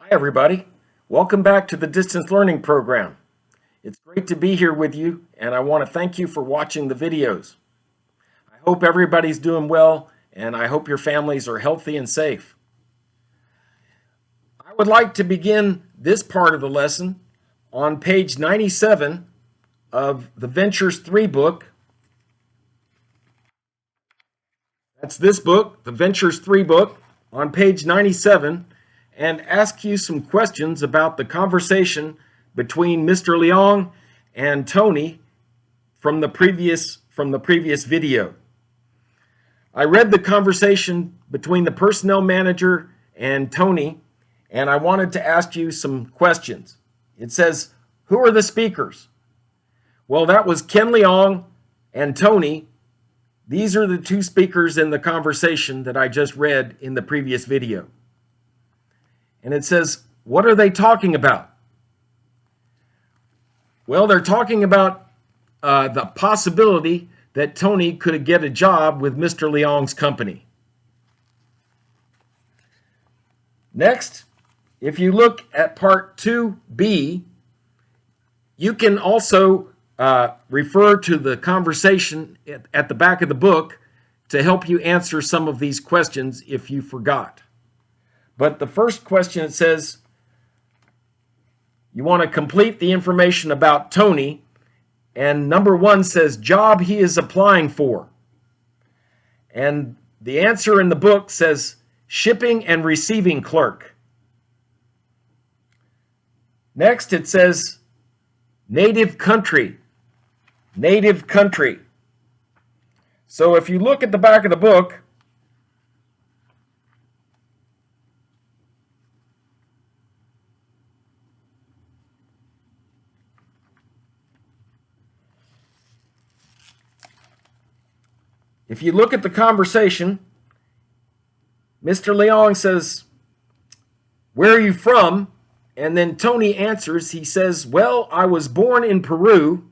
Hi, everybody. Welcome back to the Distance Learning Program. It's great to be here with you, and I want to thank you for watching the videos. I hope everybody's doing well, and I hope your families are healthy and safe. I would like to begin this part of the lesson on page 97 of the Ventures3 book. That's this book, the Ventures3 book, on page 97. And ask you some questions about the conversation between Mr. Leong and Tony from the previous video. I read the conversation between the personnel manager and Tony, and I wanted to ask you some questions. It says, who are the speakers? Well, that was Ken Leong and Tony. These are the two speakers in the conversation that I just read in the previous video. And it says, what are they talking about? Well, they're talking about the possibility that Tony could get a job with Mr. Leong's company. Next, if you look at Part 2B, you can also refer to the conversation at the back of the book to help you answer some of these questions if you forgot. But the first question, it says, you want to complete the information about Tony, and number 1 says job he is applying for. And the answer in the book says shipping and receiving clerk. Next, it says native country. Native country. So if you look at the back of the book, if you look at the conversation, Mr. Leong says, where are you from? And then Tony answers, he says, well, I was born in Peru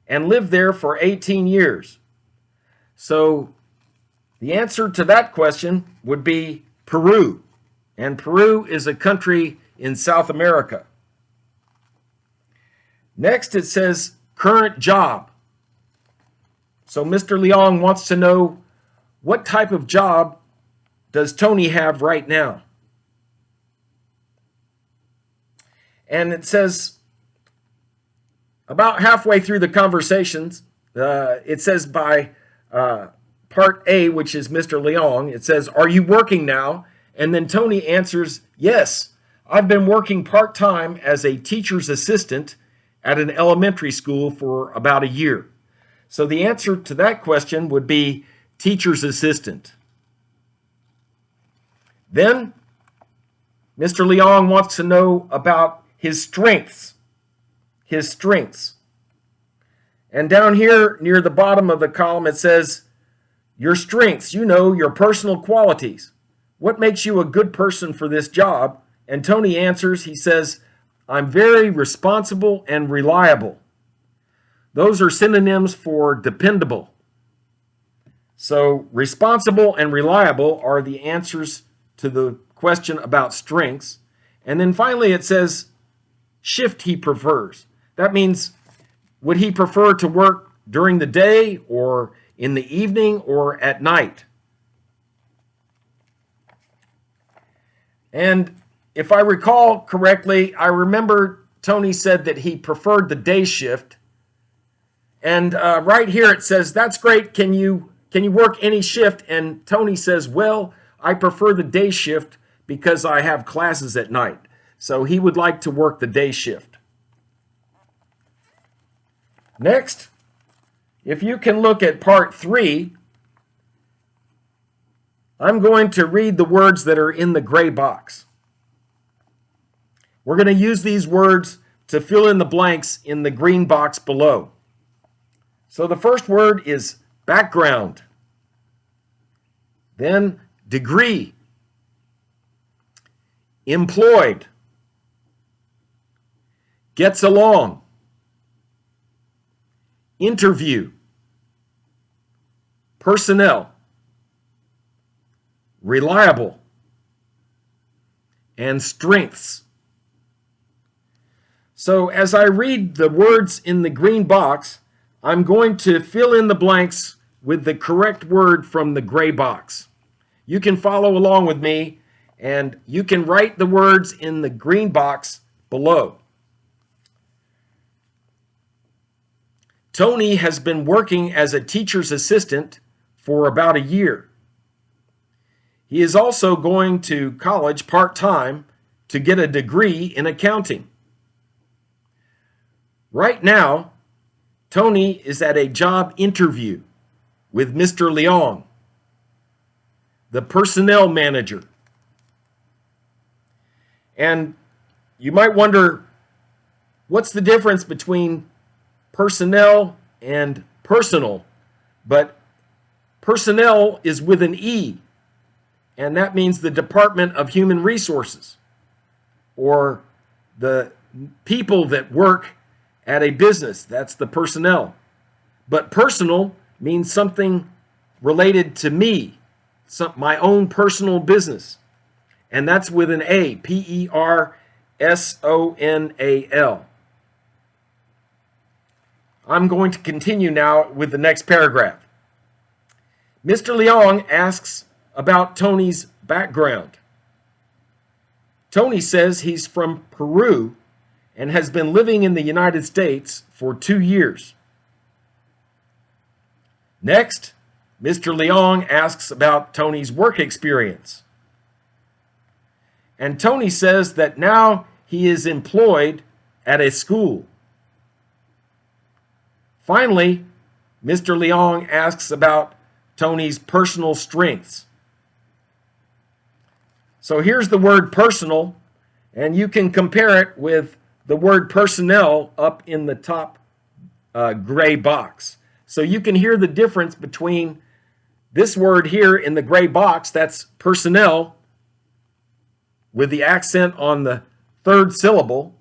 and lived there for 18 years. So the answer to that question would be Peru. And Peru is a country in South America. Next, it says current job. So Mr. Leong wants to know, what type of job does Tony have right now? And it says, about halfway through the conversations, it says by Part A, which is Mr. Leong, it says, are you working now? And then Tony answers, yes, I've been working part-time as a teacher's assistant at an elementary school for about a year. So the answer to that question would be teacher's assistant. Then Mr. Leong wants to know about his strengths. His strengths. And down here near the bottom of the column it says, your strengths, your personal qualities. What makes you a good person for this job? And Tony answers, he says, I'm very responsible and reliable. Those are synonyms for dependable. So responsible and reliable are the answers to the question about strengths. And then finally it says shift he prefers. That means, would he prefer to work during the day or in the evening or at night? And if I recall correctly, I remember Tony said that he preferred the day shift. And right here it says, that's great, can you work any shift? And Tony says, well, I prefer the day shift because I have classes at night. So he would like to work the day shift. Next, if you can look at Part 3, I'm going to read the words that are in the gray box. We're going to use these words to fill in the blanks in the green box below. So the first word is background, then degree, employed, gets along, interview, personnel, reliable, and strengths. So as I read the words in the green box, I'm going to fill in the blanks with the correct word from the gray box. You can follow along with me, and you can write the words in the green box below. Tony has been working as a teacher's assistant for about a year. He is also going to college part-time to get a degree in accounting. Right now, Tony is at a job interview with Mr. Leong, the personnel manager. And you might wonder, what's the difference between personnel and personal? But personnel is with an E, and that means the Department of Human Resources, or the people that work at a business. That's the personnel. But personal means something related to me, my own personal business. And that's with an A, P-E-R-S-O-N-A-L. I'm going to continue now with the next paragraph. Mr. Leong asks about Tony's background. Tony says he's from Peru and has been living in the United States for 2 years. Next, Mr. Leong asks about Tony's work experience. And Tony says that now he is employed at a school. Finally, Mr. Leong asks about Tony's personal strengths. So here's the word personal, and you can compare it with the word personnel up in the top gray box. So you can hear the difference between this word here in the gray box, that's personnel, with the accent on the third syllable,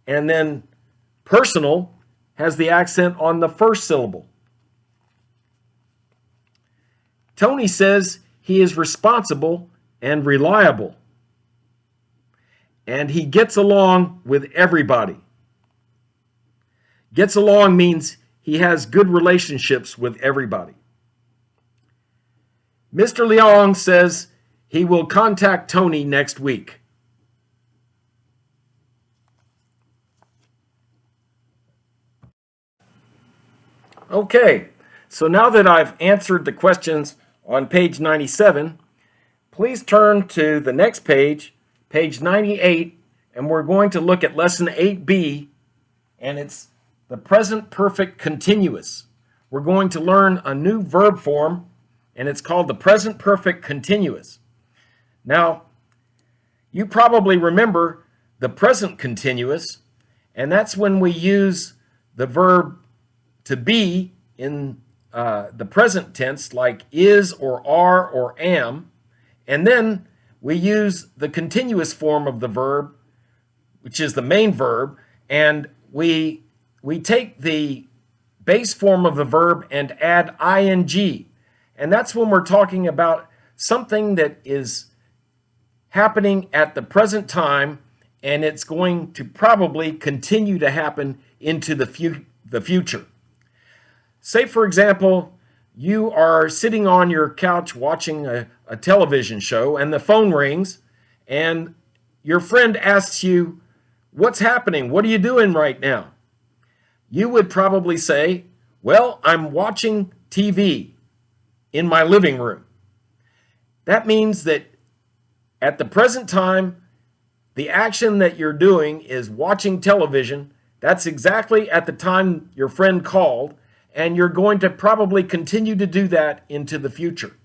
and then personal has the accent on the first syllable. Tony says he is responsible and reliable, and he gets along with everybody. Gets along means he has good relationships with everybody. Mr. Leong says he will contact Tony next week. Okay, so now that I've answered the questions on page 97, please turn to the next page, page 98, and we're going to look at lesson 8B, and it's the present perfect continuous. We're going to learn a new verb form, and it's called the present perfect continuous. Now, you probably remember the present continuous, and that's when we use the verb to be in the present tense, like is or are or am, and then we use the continuous form of the verb, which is the main verb, and we take the base form of the verb and add ing, and that's when we're talking about something that is happening at the present time, and it's going to probably continue to happen into the future. Say, for example, you are sitting on your couch watching a television show, and the phone rings, and your friend asks you, "What's happening? What are you doing right now?" You would probably say, "Well, I'm watching TV in my living room." That means that at the present time, the action that you're doing is watching television. That's exactly at the time your friend called, and you're going to probably continue to do that into the future.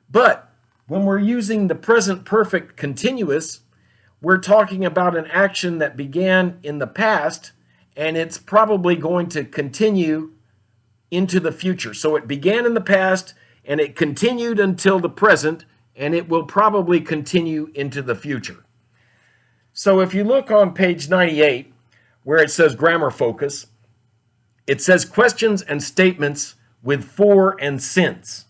But when we're using the present perfect continuous, we're talking about an action that began in the past, and it's probably going to continue into the future. So it began in the past, and it continued until the present, and it will probably continue into the future. So if you look on page 98, where it says grammar focus, it says questions and statements with for and since.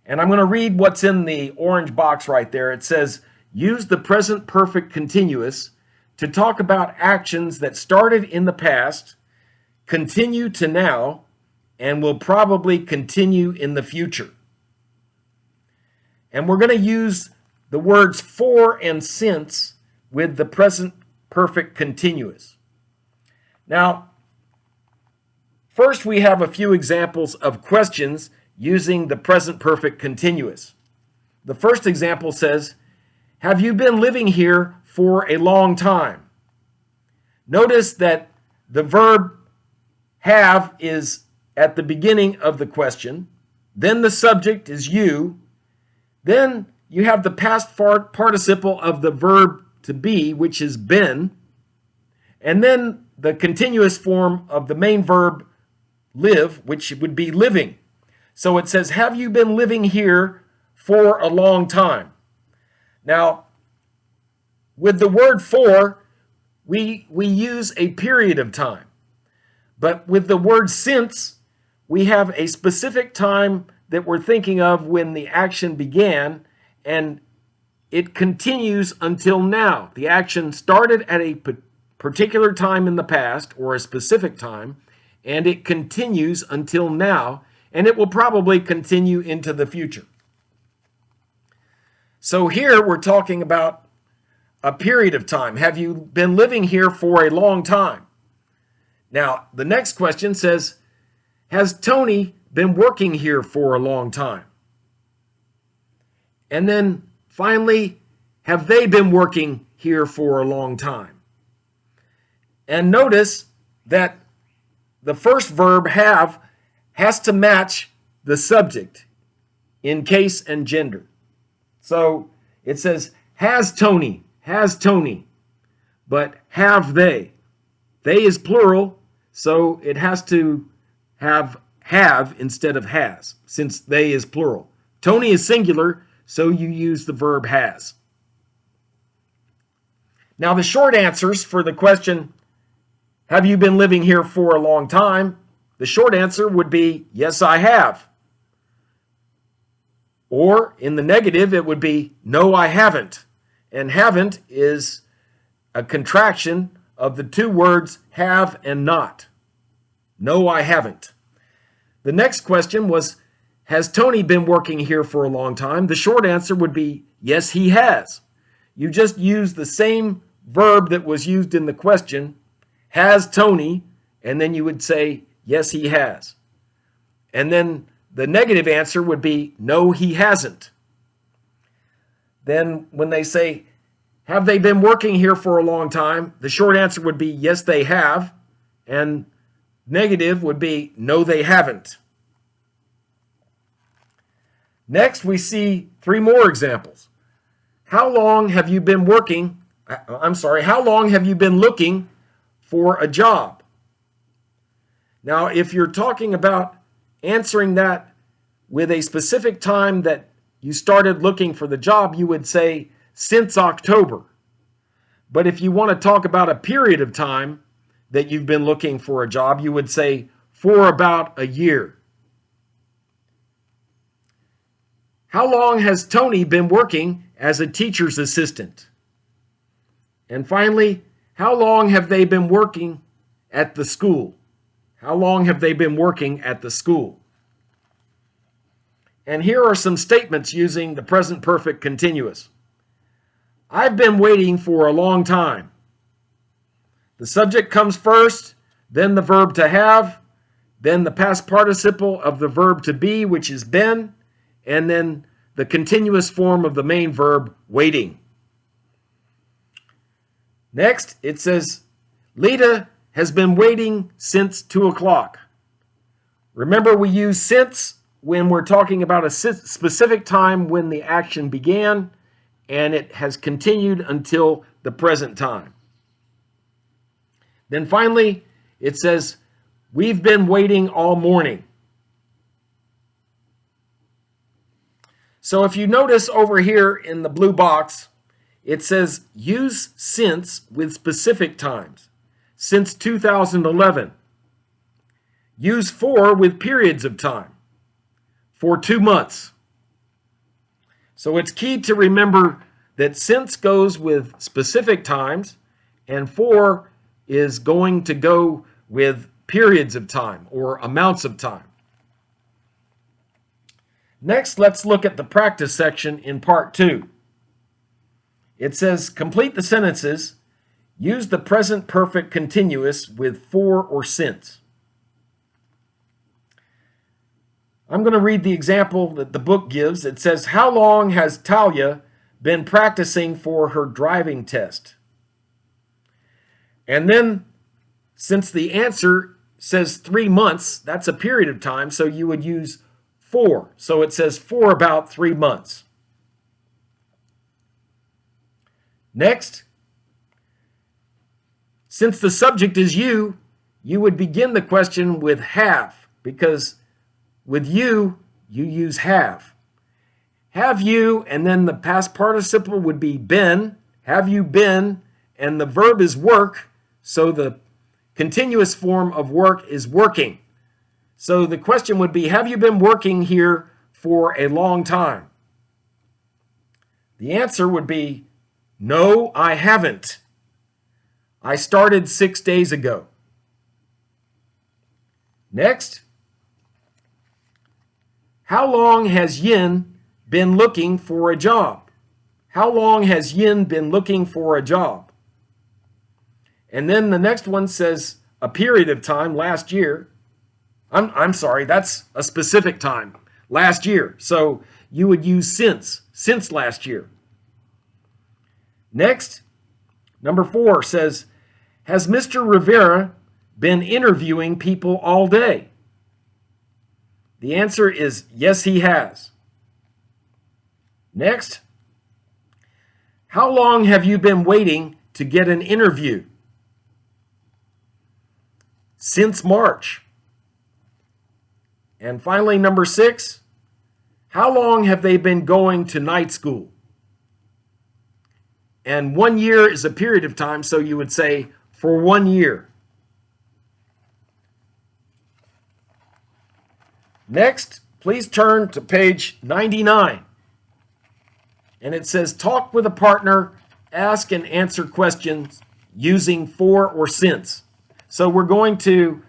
And I'm going to read what's in the orange box right there. It says, use the present perfect continuous to talk about actions that started in the past, continue to now, and will probably continue in the future. And we're going to use the words for and since with the present perfect continuous. Now, first we have a few examples of questions using the present perfect continuous. The first example says, have you been living here for a long time? Notice that the verb have is at the beginning of the question, then the subject is you, then you have the past participle of the verb to be, which is been, and then the continuous form of the main verb live, which would be living. So it says, have you been living here for a long time? Now, with the word for, we use a period of time. But with the word since, we have a specific time that we're thinking of when the action began, and it continues until now. The action started at a particular time in the past, or a specific time, and it continues until now, and it will probably continue into the future. So here we're talking about a period of time. Have you been living here for a long time? Now, the next question says, has Tony been working here for a long time? And then finally, have they been working here for a long time? And notice that the first verb have has to match the subject in case and gender. So it says, has Tony, but have they. They is plural, so it has to have instead of has, since they is plural. Tony is singular, so you use the verb has. Now the short answers for the question, have you been living here for a long time? The short answer would be, yes, I have. Or in the negative, it would be, no, I haven't. And haven't is a contraction of the two words have and not. No, I haven't. The next question was, has Tony been working here for a long time? The short answer would be, yes, he has. You just use the same verb that was used in the question, has Tony, and then you would say, yes, he has. And then the negative answer would be, no, he hasn't. Then when they say, have they been working here for a long time? The short answer would be, yes, they have. And negative would be, no, they haven't. Next, we see three more examples. How long have you been looking for a job? Now, if you're talking about answering that with a specific time that you started looking for the job, you would say, since October. But if you want to talk about a period of time that you've been looking for a job, you would say, for about a year. How long has Tony been working as a teacher's assistant? And finally, how long have they been working at the school? How long have they been working at the school? And here are some statements using the present perfect continuous. I've been waiting for a long time. The subject comes first, then the verb to have, then the past participle of the verb to be, which is been, and then the continuous form of the main verb, waiting. Next, it says, Lita has been waiting since 2 o'clock. Remember, we use since when we're talking about a specific time when the action began, and it has continued until the present time. Then finally, it says, we've been waiting all morning. So if you notice over here in the blue box, it says use since with specific times. Since 2011. Use for with periods of time. For 2 months. So it's key to remember that since goes with specific times and for is going to go with periods of time or amounts of time. Next, let's look at the practice section in part 2. It says, complete the sentences. Use the present perfect continuous with for or since. I'm going to read the example that the book gives. It says, how long has Talia been practicing for her driving test? And then, since the answer says 3 months, that's a period of time, so you would use for. So it says for about 3 months. Next, since the subject is you would begin the question with have, because with you use have. Have you, and then the past participle would be been, have you been, and the verb is work, so the continuous form of work is working. So the question would be, have you been working here for a long time? The answer would be, no, I haven't. I started 6 days ago. Next, how long has Yin been looking for a job? How long has Yin been looking for a job? And then the next one says a period of time, last year. I'm sorry, that's a specific time, last year. So you would use since last year. Next, number 4 says, has Mr. Rivera been interviewing people all day? The answer is yes, he has. Next, how long have you been waiting to get an interview? Since March. And finally, number 6, how long have they been going to night school? And 1 year is a period of time, so you would say for 1 year. Next, please turn to page 99. And it says, talk with a partner, ask and answer questions using for or since. So we're going to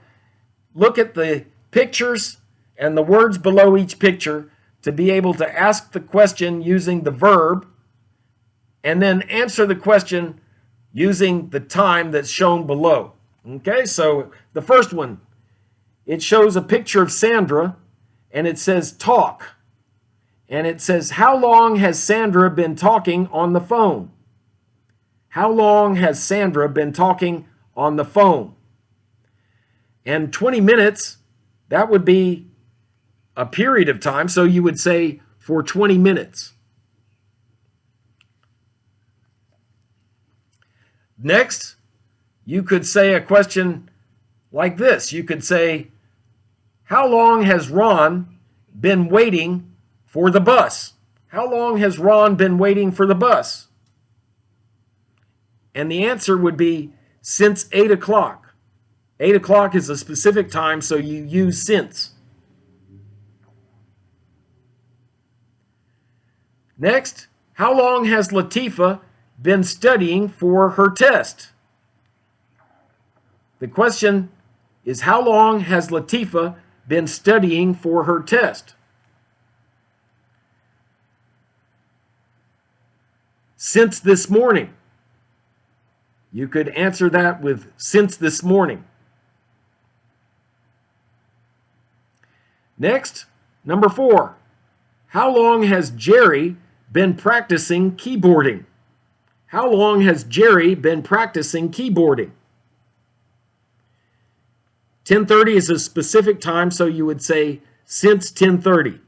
look at the pictures and the words below each picture to be able to ask the question using the verb and then answer the question using the time that's shown below. Okay, so the first one, it shows a picture of Sandra and it says talk. And it says, how long has Sandra been talking on the phone? How long has Sandra been talking on the phone? And 20 minutes, that would be a period of time, so you would say for 20 minutes. Next, you could say a question like this. You could say, how long has Ron been waiting for the bus? How long has Ron been waiting for the bus? And the answer would be since 8 o'clock. 8 o'clock is a specific time, so you use since. Next, how long has Latifa been studying for her test? The question is, how long has Latifa been studying for her test? Since this morning. You could answer that with since this morning. Next, number 4. How long has Jerry been practicing keyboarding? How long has Jerry been practicing keyboarding? 10:30 is a specific time, so you would say since 10:30.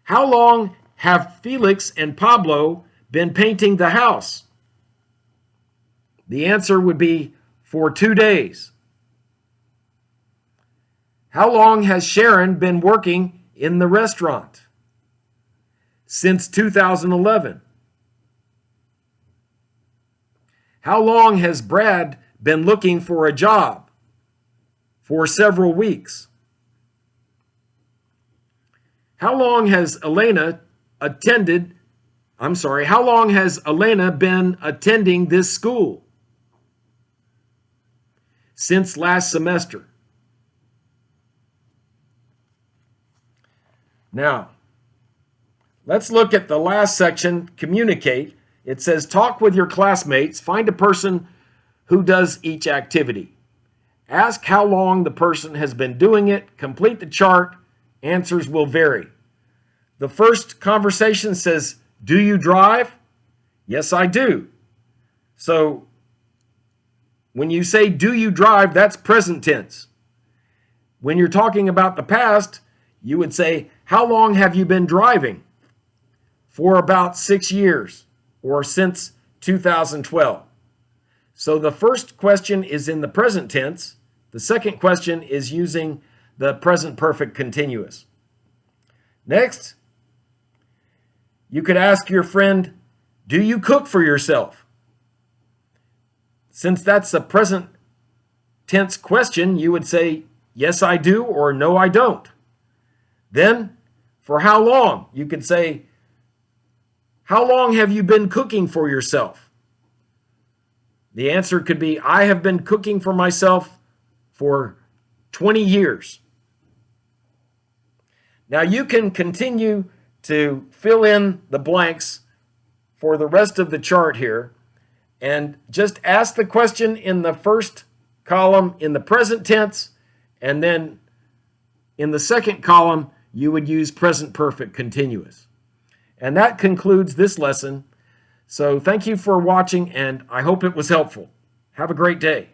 How long have Felix and Pablo been painting the house? The answer would be for 2 days. How long has Sharon been working in the restaurant? Since 2011. How long has Brad been looking for a job? For several weeks. How long has Elena how long has Elena been attending this school? Since last semester. Now, let's look at the last section, communicate. It says, talk with your classmates, find a person who does each activity. Ask how long the person has been doing it, complete the chart, answers will vary. The first conversation says, do you drive? Yes, I do. So when you say, do you drive, that's present tense. When you're talking about the past, you would say, how long have you been driving? For about 6 years, or since 2012. So the first question is in the present tense. The second question is using the present perfect continuous. Next, you could ask your friend, do you cook for yourself? Since that's a present tense question, you would say, yes, I do, or no, I don't. Then, for how long? You could say, how long have you been cooking for yourself? The answer could be, I have been cooking for myself for 20 years. Now you can continue to fill in the blanks for the rest of the chart here and just ask the question in the first column in the present tense, and then in the second column you would use present perfect continuous. And that concludes this lesson. So thank you for watching, and I hope it was helpful. Have a great day.